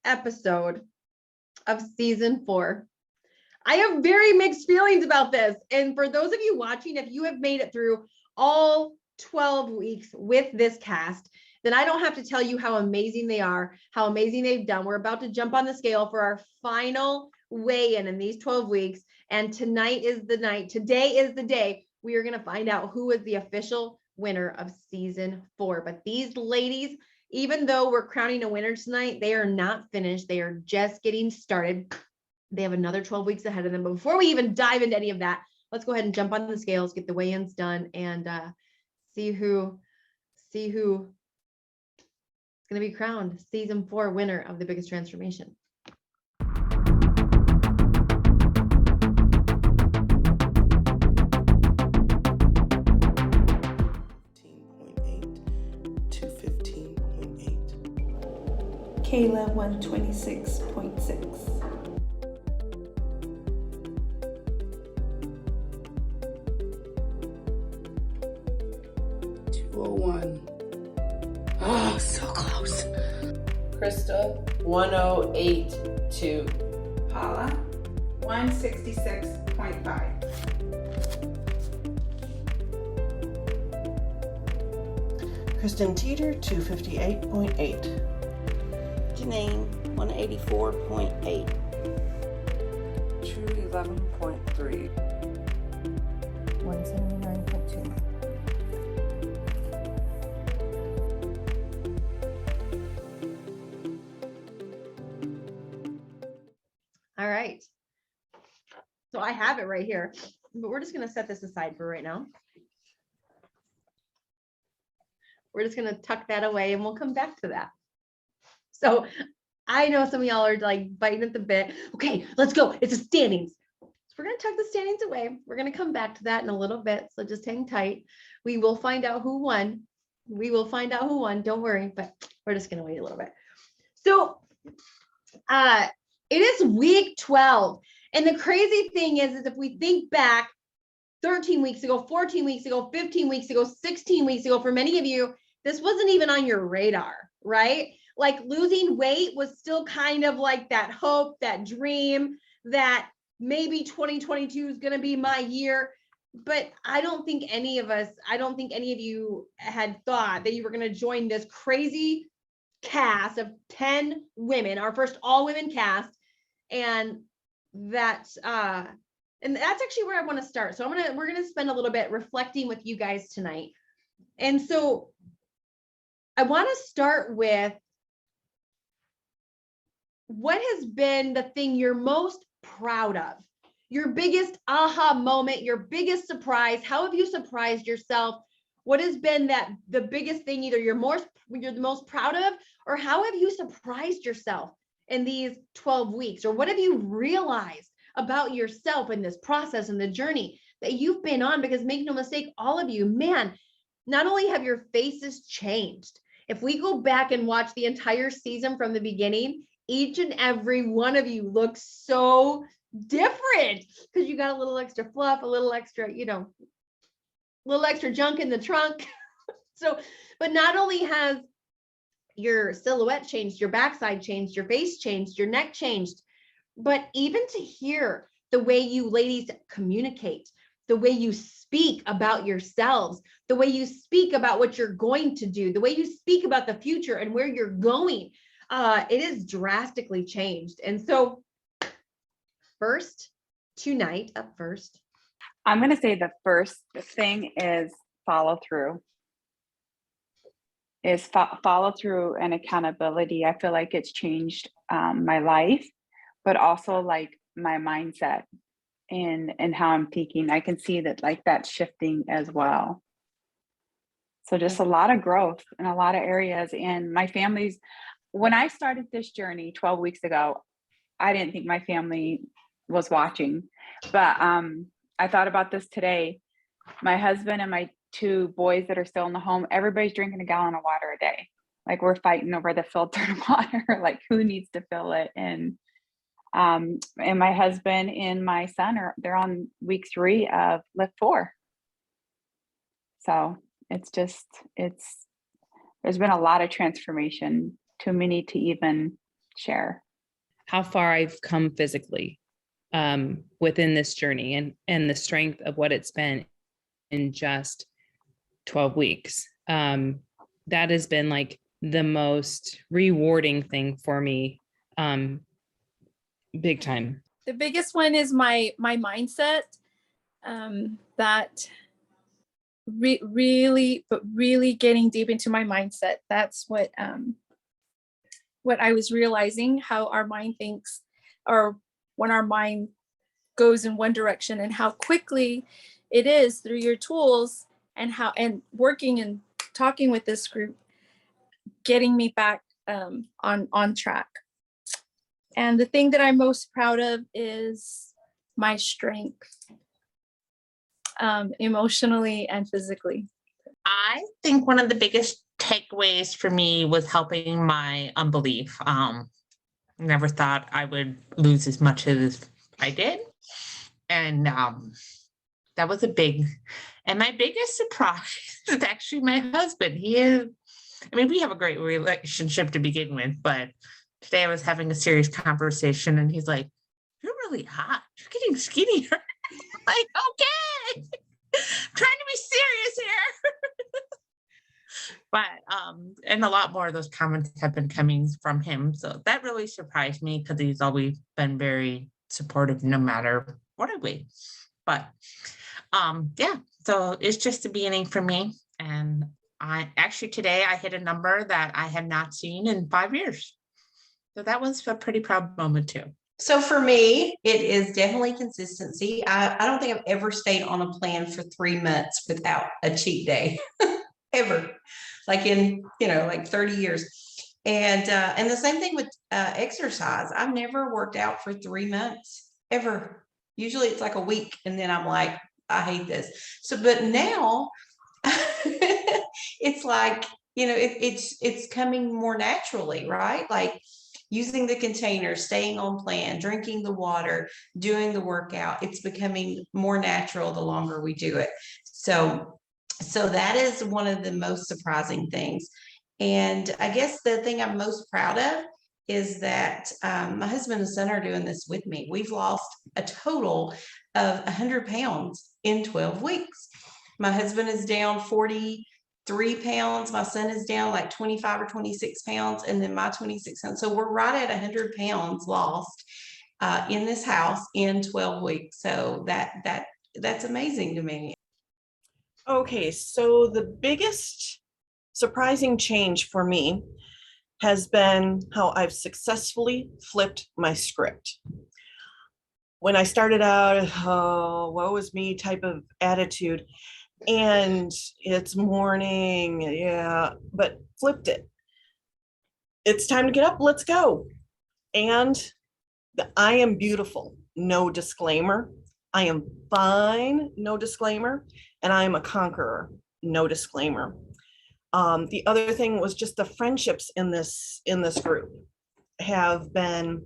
episode of season 4. I have very mixed feelings about this. And for those of you watching, if you have made it through all 12 weeks with this cast, then I don't have to tell you how amazing they are, how amazing they've done. We're about to jump on the scale for our final weigh-in in these 12 weeks. And tonight is the night. Today is the day we are going to find out who is the official winner of season 4. But these ladies, even though we're crowning a winner tonight, they are not finished. They are just getting started. They have another 12 weeks ahead of them. But before we even dive into any of that, let's go ahead and jump on the scales, get the weigh-ins done, and see who is going to be crowned season 4 winner of the biggest transformation. Kayla 126.6. Oh, so close. Krista 108.2. Paula 166.5. Kristin Teeter 258.8. Janine 184.8. 211.3. 179.2. All right. So I have it right here, but we're just going to set this aside for right now. We're just going to tuck that away and we'll come back to that. So I know some of y'all are like biting at the bit. Okay, let's go. It's the standings. So we're going to tuck the standings away. We're going to come back to that in a little bit. So just hang tight. We will find out who won. Don't worry, but we're just going to wait a little bit. So it is week 12. And the crazy thing is if we think back 13 weeks ago, 14 weeks ago, 15 weeks ago, 16 weeks ago, for many of you, this wasn't even on your radar, right? Like losing weight was still kind of like that hope, that dream that maybe 2022 is going to be my year. But I don't think any of you had thought that you were going to join this crazy cast of 10 women, our first all women cast. And that's actually where I want to start. So we're going to spend a little bit reflecting with you guys tonight. And so I want to start with what has been the thing you're most proud of, your biggest aha moment, your biggest surprise. How have you surprised yourself? What has been the biggest thing either you're the most proud of, or how have you surprised yourself in these 12 weeks? Or what have you realized about yourself in this process and the journey that you've been on? Because make no mistake, all of you, man, not only have your faces changed, if we go back and watch the entire season from the beginning, each and every one of you looks so different because you got a little extra fluff, a little extra, little extra junk in the trunk. So, but not only has your silhouette changed, your backside changed, your face changed, your neck changed, but even to hear the way you ladies communicate, the way you speak about yourselves, the way you speak about what you're going to do, the way you speak about the future and where you're going, it is drastically changed. And so up first, I'm going to say the first thing is follow through. Follow through and accountability. I feel like it's changed my life, but also like my mindset and how I'm thinking. I can see that like that's shifting as well. So just a lot of growth in a lot of areas. And my family's, when I started this journey 12 weeks ago, I didn't think my family was watching, but I thought about this today. My husband and my 2 boys that are still in the home, everybody's drinking a gallon of water a day. Like we're fighting over the filtered water, like who needs to fill it. And my husband and my son they're on week 3 of lift 4. So there's been a lot of transformation, too many to even share. how far I've come physically within this journey and the strength of what it's been in just 12 weeks. That has been like the most rewarding thing for me, big time. The biggest one is my mindset, that really getting deep into my mindset. That's what I was realizing, how our mind thinks, or when our mind goes in one direction, and how quickly it is through your tools and working and talking with this group, getting me back on track. And the thing that I'm most proud of is my strength, emotionally and physically. I think one of the biggest takeaways for me was helping my unbelief. Never thought I would lose as much as I did. And that was and my biggest surprise is actually my husband. We have a great relationship to begin with, but today I was having a serious conversation and he's like, "You're really hot. You're getting skinnier." I'm like, okay, trying to be serious here. But and a lot more of those comments have been coming from him. So that really surprised me because he's always been very supportive no matter what I weigh. But yeah, so it's just the beginning for me. And today I hit a number that I had not seen in 5 years. So that was a pretty proud moment too. So for me, it is definitely consistency. I don't think I've ever stayed on a plan for 3 months without a cheat day, ever, like in, like 30 years. And the same thing with exercise. I've never worked out for 3 months, ever. Usually it's like a week and then I'm like, I hate this. So, but now it's like, it's coming more naturally, right? Like using the container, staying on plan, drinking the water, doing the workout. It's becoming more natural the longer we do it. So that is one of the most surprising things. And I guess the thing I'm most proud of is that my husband and son are doing this with me. We've lost a total of 100 pounds in 12 weeks. My husband is down 43 pounds. My son is down like 25 or 26 pounds. And then my 26 pounds. So we're right at 100 pounds lost in this house in 12 weeks. So that's amazing to me. Okay, so the biggest surprising change for me has been how I've successfully flipped my script. When I started out, woe is me type of attitude, and it's morning, yeah, but flipped it. It's time to get up, let's go. And I am beautiful, no disclaimer. I am fine, no disclaimer. And I am a conqueror, no disclaimer. The other thing was just the friendships in this group have been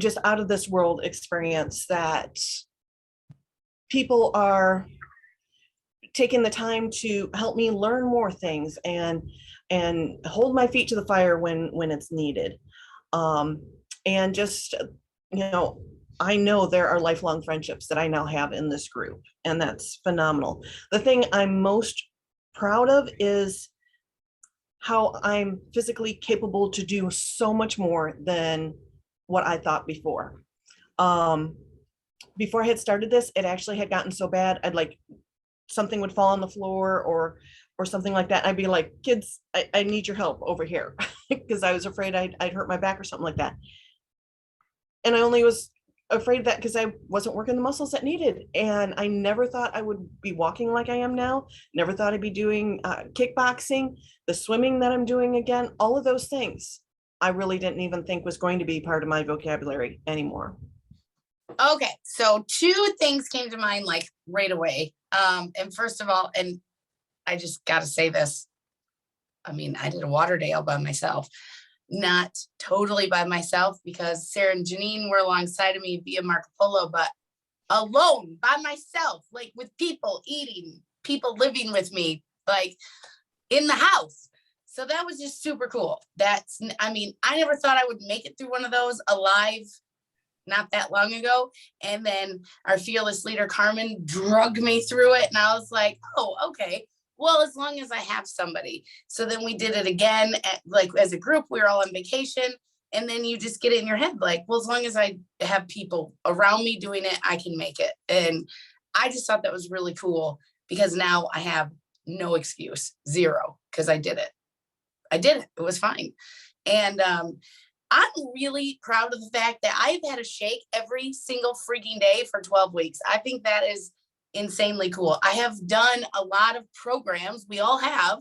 just out of this world experience, that people are taking the time to help me learn more things and hold my feet to the fire when it's needed. And just, I know there are lifelong friendships that I now have in this group, and that's phenomenal. The thing I'm most proud of is how I'm physically capable to do so much more than what I thought before. Before I had started this, it actually had gotten so bad, something would fall on the floor or something like that. I'd be like, kids, I need your help over here, because I was afraid I'd hurt my back or something like that. And I only was afraid of that because I wasn't working the muscles that needed. And I never thought I would be walking like I am now. Never thought I'd be doing kickboxing, the swimming that I'm doing again, all of those things. I really didn't even think was going to be part of my vocabulary anymore. Okay, so 2 things came to mind like right away. And first of all, and I just got to say this, I did a Waterdale by myself, not totally by myself, because Sarah and Janine were alongside of me via Marco Polo, but alone by myself, like with people eating, people living with me, like in the house. So that was just super cool. I mean, I never thought I would make it through one of those alive not that long ago. And then our fearless leader, Carmen, drugged me through it. And I was like, oh, okay. Well, as long as I have somebody. So then we did it again, like as a group, we were all on vacation. And then you just get it in your head, like, well, as long as I have people around me doing it, I can make it. And I just thought that was really cool because now I have no excuse, zero, because I did it. It was fine. And I'm really proud of the fact that I've had a shake every single freaking day for 12 weeks. I think that is insanely cool. I have done a lot of programs, we all have,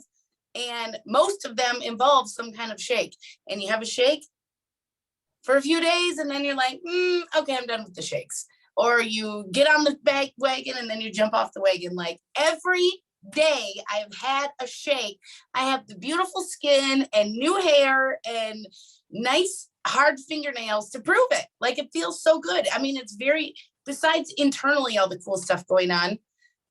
and most of them involve some kind of shake. And you have a shake for a few days and then you're like, okay, I'm done with the shakes. Or you get on the back wagon and then you jump off the wagon. Like every day I've had a shake. I have the beautiful skin and new hair and nice hard fingernails to prove it. Like it feels so good. I mean, it's very, besides internally all the cool stuff going on,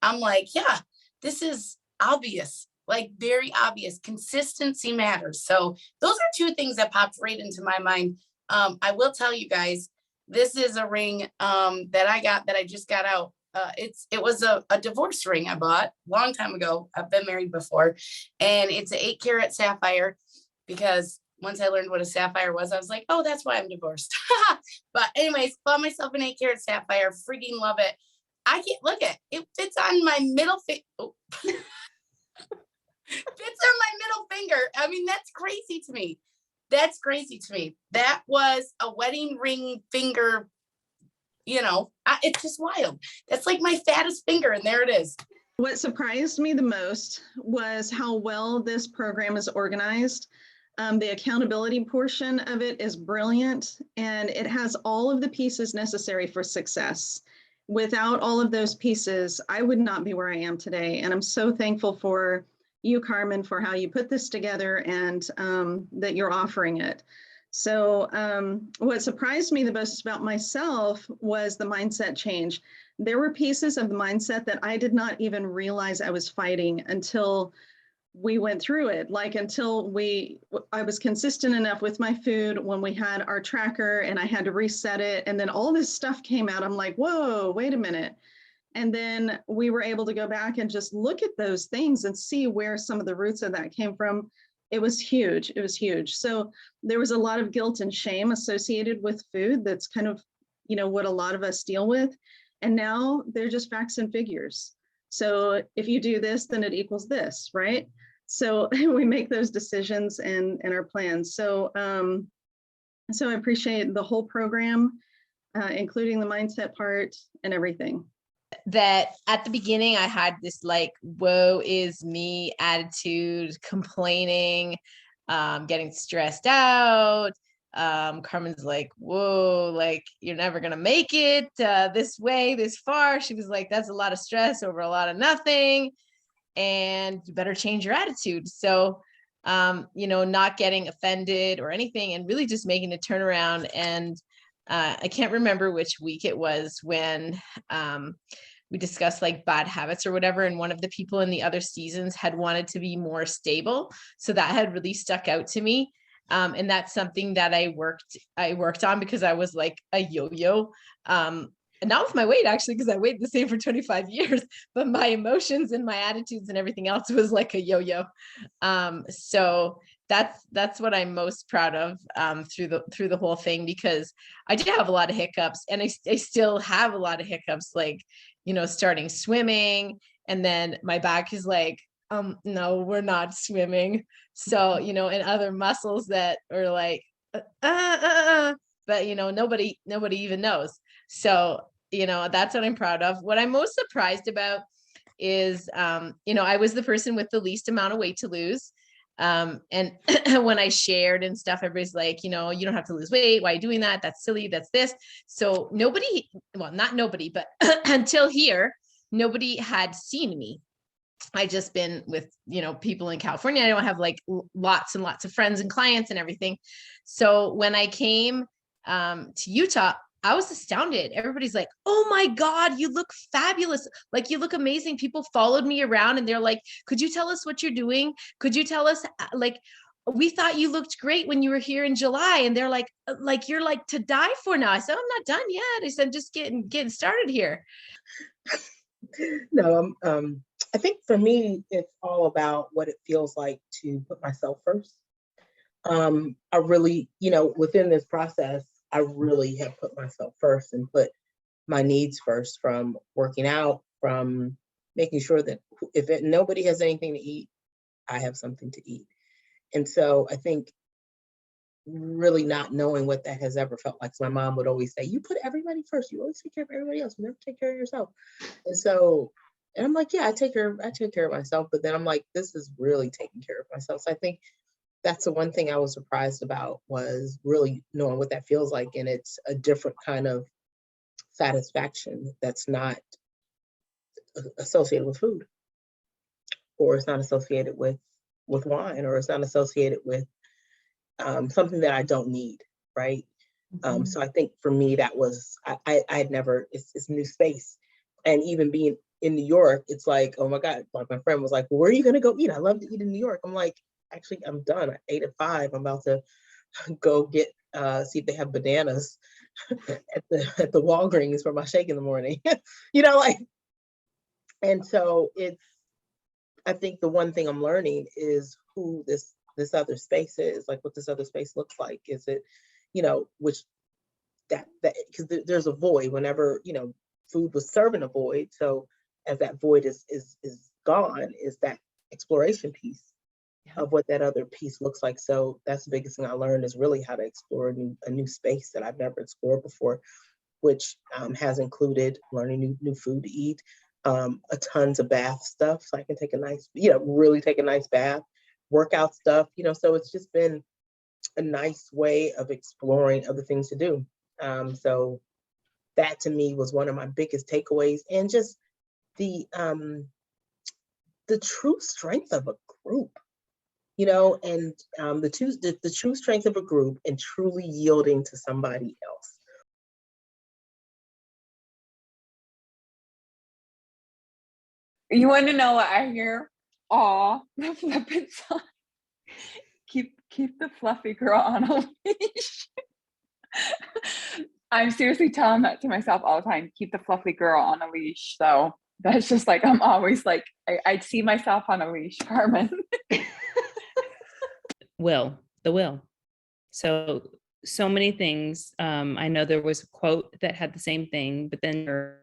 I'm like, yeah, this is obvious, like very obvious. Consistency matters. So those are two things that popped right into my mind. I will tell you guys, this is a ring that I just got out. It was a divorce ring I bought a long time ago. I've been married before, and it's an 8-carat sapphire because once I learned what a sapphire was, I was like, oh, that's why I'm divorced. But anyways, bought myself an 8-carat sapphire. Freaking love it. I can't look at it. It fits on my middle finger. Oh. Fits on my middle finger. I mean, that's crazy to me. That was a wedding ring finger. It's just wild. That's like my fattest finger, and there it is. What surprised me the most was how well this program is organized. The accountability portion of it is brilliant, and it has all of the pieces necessary for success. Without all of those pieces, I would not be where I am today. And I'm so thankful for you, Carmen, for how you put this together and that you're offering it. So what surprised me the most about myself was the mindset change. There were pieces of the mindset that I did not even realize I was fighting until we went through it, like until I was consistent enough with my food when we had our tracker and I had to reset it. And then all this stuff came out. I'm like, whoa, wait a minute. And then we were able to go back and just look at those things and see where some of the roots of that came from. It was huge. It was huge. So there was a lot of guilt and shame associated with food. That's kind of, what a lot of us deal with. And now they're just facts and figures. So if you do this, then it equals this, right? So we make those decisions and our plans. So I appreciate the whole program, including the mindset part and everything. That at the beginning I had this like, woe is me attitude, complaining, getting stressed out. Carmen's like, whoa, like you're never gonna make it this way, this far. She was like, that's a lot of stress over a lot of nothing, and you better change your attitude. So not getting offended or anything, and really just making a turnaround. And I can't remember which week it was when we discussed like bad habits or whatever. And one of the people in the other seasons had wanted to be more stable. So that had really stuck out to me. And that's something that I worked on because I was like a yo-yo. And not with my weight, actually, because I weighed the same for 25 years, but my emotions and my attitudes and everything else was like a yo-yo. So that's what I'm most proud of through the whole thing, because I did have a lot of hiccups, and I still have a lot of hiccups, like, starting swimming, and then my back is like, no, we're not swimming. So, and other muscles that are like, but nobody even knows. So, that's what I'm proud of. What I'm most surprised about is, I was the person with the least amount of weight to lose. And when I shared and stuff, everybody's like, you don't have to lose weight. Why are you doing that? That's silly. That's this. So not nobody, but until here, nobody had seen me. I just been with, people in California. I don't have like lots and lots of friends and clients and everything. So when I came to Utah, I was astounded. Everybody's like, oh my God, you look fabulous. Like, you look amazing. People followed me around and they're like, could you tell us what you're doing? Could you tell us, like, we thought you looked great when you were here in July. And they're like, you're like to die for now. I said, I'm not done yet. I said, just getting started here. No, I think for me, it's all about what it feels like to put myself first. I really, within this process, I really have put myself first and put my needs first, from working out, from making sure that nobody has anything to eat, I have something to eat. And so I think really not knowing what that has ever felt like. So my mom would always say, you put everybody first. You always take care of everybody else. You never take care of yourself. And I'm like, yeah, I take care of myself. But then I'm like, this is really taking care of myself. So I think that's the one thing I was surprised about, was really knowing what that feels like. And it's a different kind of satisfaction that's not associated with food, or it's not associated with wine, or it's not associated with something that I don't need, right? So I think for me, that was, I had never, it's new space. And even being in New York, it's like, oh my God, like my friend was like, well, where are you gonna go eat? I love to eat in New York. I'm like, actually, I'm done. I ate at 5. I'm about to go get, see if they have bananas at the Walgreens for my shake in the morning, and so I think the one thing I'm learning is who this other space is, like what this other space looks like. Is it, which that because there's a void whenever, food was serving a void. So as that void is gone, is that exploration piece of what that other piece looks like. So that's the biggest thing I learned, is really how to explore a new space that I've never explored before, which has included learning new food to eat, a tons of bath stuff, so I can take a nice, really take a nice bath, workout stuff, so it's just been a nice way of exploring other things to do. So that to me was one of my biggest takeaways, and just the true strength of a group, and the true strength of a group, and truly yielding to somebody else. You want to know what I hear? Aw, the flippin' song. Keep the fluffy girl on a leash. I'm seriously telling that to myself all the time. Keep the fluffy girl on a leash. So that's just like, I'm always like, I'd see myself on a leash, Carmen. The will. So many things. I know there was a quote that had the same thing, but then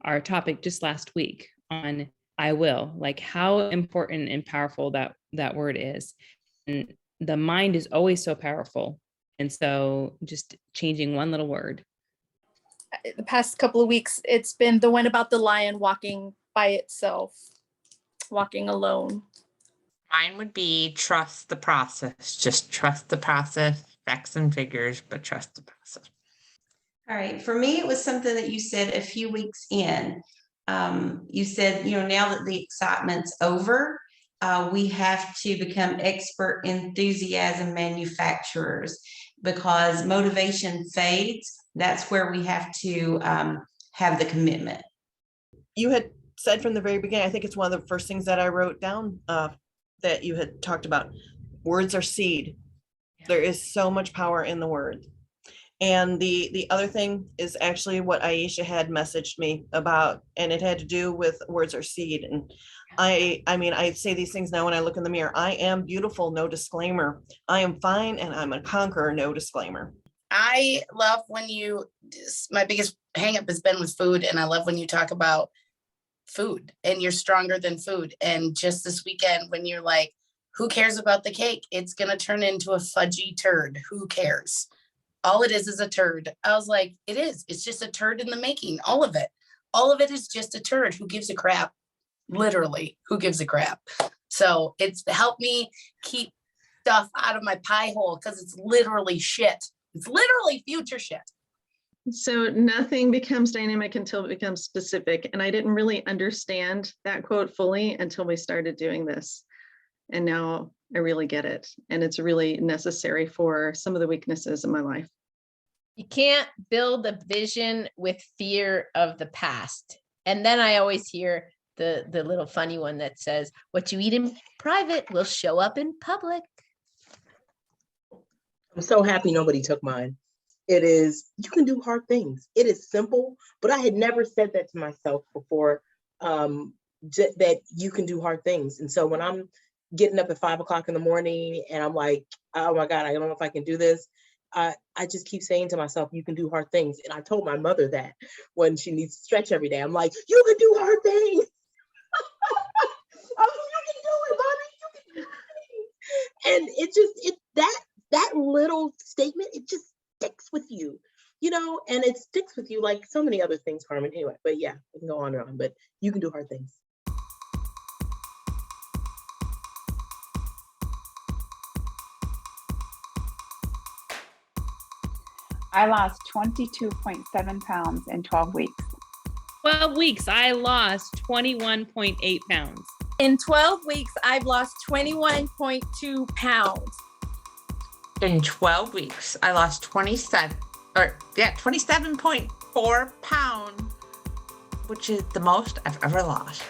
our topic just last week on I will, like how important and powerful that word is. And the mind is always so powerful. And so just changing one little word. The past couple of weeks, it's been the one about the lion walking by itself, walking alone. Mine would be trust the process. Just trust the process, facts and figures, but trust the process. All right. For me, it was something that you said a few weeks in. You said, now that the excitement's over, we have to become expert enthusiasm manufacturers, because motivation fades. That's where we have to have the commitment. You had said from the very beginning, I think it's one of the first things that I wrote down, that you had talked about. Words are seed. There is so much power in the word. And the other thing is actually what Aisha had messaged me about, and it had to do with words are seed. And I mean, I say these things now when I look in the mirror. I am beautiful, no disclaimer. I am fine, and I'm a conqueror, no disclaimer. I love when my biggest hang up has been with food. And I love when you talk about food and you're stronger than food. And just this weekend, when you're like, who cares about the cake? It's going to turn into a fudgy turd. Who cares? All it is a turd. I was like, it is. It's just a turd in the making. All of it. All of it is just a turd. Who gives a crap? Literally, who gives a crap? So it's helped me keep stuff out of my pie hole, because it's literally shit. It's literally future shit. So nothing becomes dynamic until it becomes specific. And I didn't really understand that quote fully until we started doing this. And now I really get it. And it's really necessary for some of the weaknesses in my life. You can't build a vision with fear of the past. And then I always hear the little funny one that says, what you eat in private will show up in public. I'm so happy nobody took mine. It is, you can do hard things. It is simple, but I had never said that to myself before, that you can do hard things. And so when I'm getting up at 5 o'clock in the morning and I'm like, oh my God, I don't know if I can do this. I just keep saying to myself, you can do hard things. And I told my mother that when she needs to stretch every day, I'm like, you can do hard things. Oh, you can do it, mommy. You can do things. And it just, that little statement, it just sticks with you, you know, and it sticks with you like so many other things, Carmen. Anyway, but yeah, we can go on and on, but you can do hard things. I lost 22.7 pounds in 12 weeks. 12 weeks, I lost 21.8 pounds. In 12 weeks, I've lost 21.2 pounds. In 12 weeks, I lost 27.4 pounds, which is the most I've ever lost.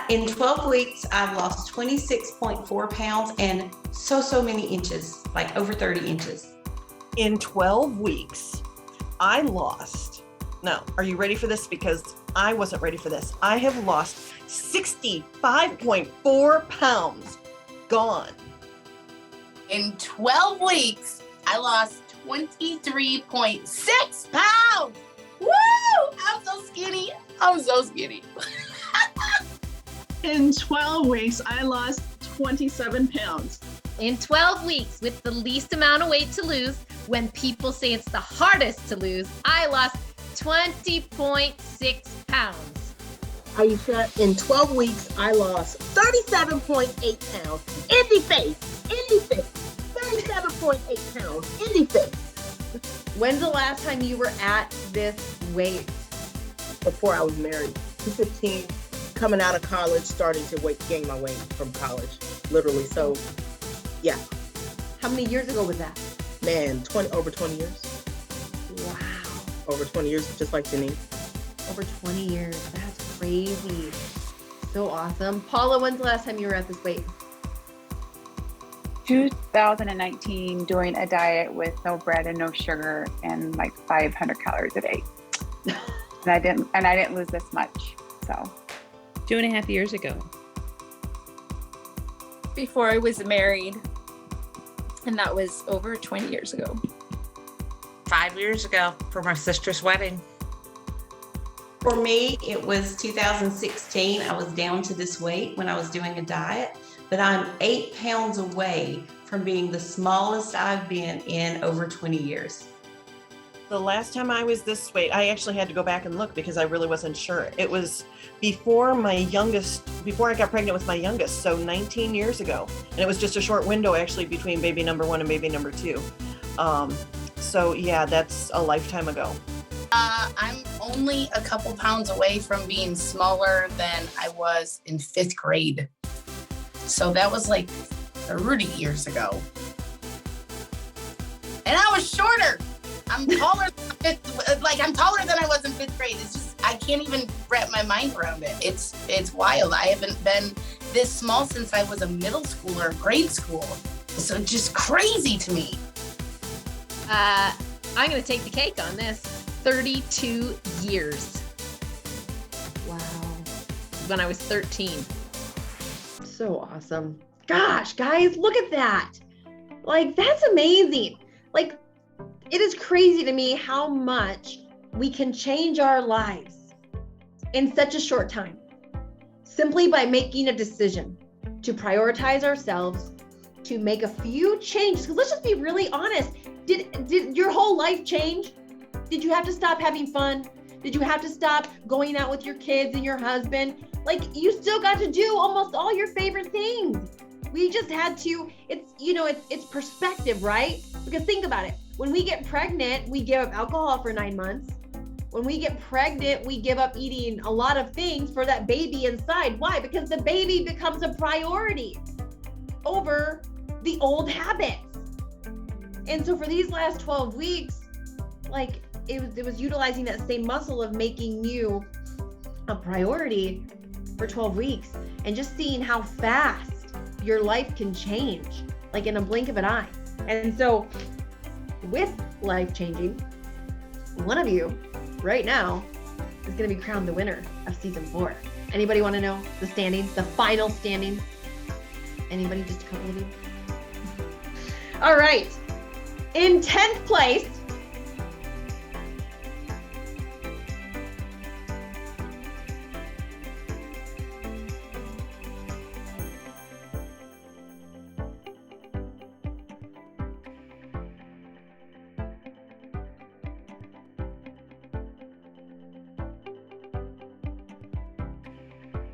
In 12 weeks, I've lost 26.4 pounds and so many inches, like over 30 inches. In 12 weeks, I lost, now, are you ready for this? Because I wasn't ready for this. I have lost 65.4 pounds. Gone. In 12 weeks, I lost 23.6 pounds. Woo! I'm so skinny. I'm so skinny. In 12 weeks, I lost 27 pounds. In 12 weeks, with the least amount of weight to lose, when people say it's the hardest to lose, I lost 20.6 pounds. Aisha, in 12 weeks, I lost 37.8 pounds. Indie face. 37.8 pounds. Indie face. When's the last time you were at this weight? Before I was married. 15, coming out of college, starting to gain my weight from college, literally. So, yeah. How many years ago was that? Man, over 20 years. Wow. Over 20 years, just like Janine. Over 20 years. That's crazy. So awesome. Paula, when's the last time you were at this weight? 2019, doing a diet with no bread and no sugar and like 500 calories a day. and I didn't lose this much. So 2.5 years ago. Before I was married, and that was over 20 years ago. 5 years ago for my sister's wedding. For me, it was 2016. I was down to this weight when I was doing a diet, but I'm 8 pounds away from being the smallest I've been in over 20 years. The last time I was this weight, I actually had to go back and look because I really wasn't sure. It was before I got pregnant with my youngest, so 19 years ago. And it was just a short window actually between baby number 1 and baby number 2. So yeah, that's a lifetime ago. I'm only a couple pounds away from being smaller than I was in 5th grade. So that was like 30 years ago. And I was shorter. I'm taller than I'm taller than I was in 5th grade. It's just, I can't even wrap my mind around it. It's wild. I haven't been this small since I was a middle schooler, grade school. So it's just crazy to me. I'm going to take the cake on this. 32 years. Wow. When I was 13. So awesome. Gosh, guys, look at that. Like, that's amazing. Like, it is crazy to me how much we can change our lives in such a short time, simply by making a decision to prioritize ourselves, to make a few changes. Because let's just be really honest. Did your whole life change? Did you have to stop having fun? Did you have to stop going out with your kids and your husband? Like, you still got to do almost all your favorite things. We just had to, it's perspective, right? Because think about it. When we get pregnant, we give up alcohol for 9 months. When we get pregnant, we give up eating a lot of things for that baby inside. Why? Because the baby becomes a priority over the old habits. And so for these last 12 weeks, like it was utilizing that same muscle of making you a priority for 12 weeks and just seeing how fast your life can change, like in a blink of an eye. And so with life changing, one of you right now is going to be crowned the winner of season 4. Anybody want to know the standings, the final standings? Anybody? Just a couple of you. All right. In 10th place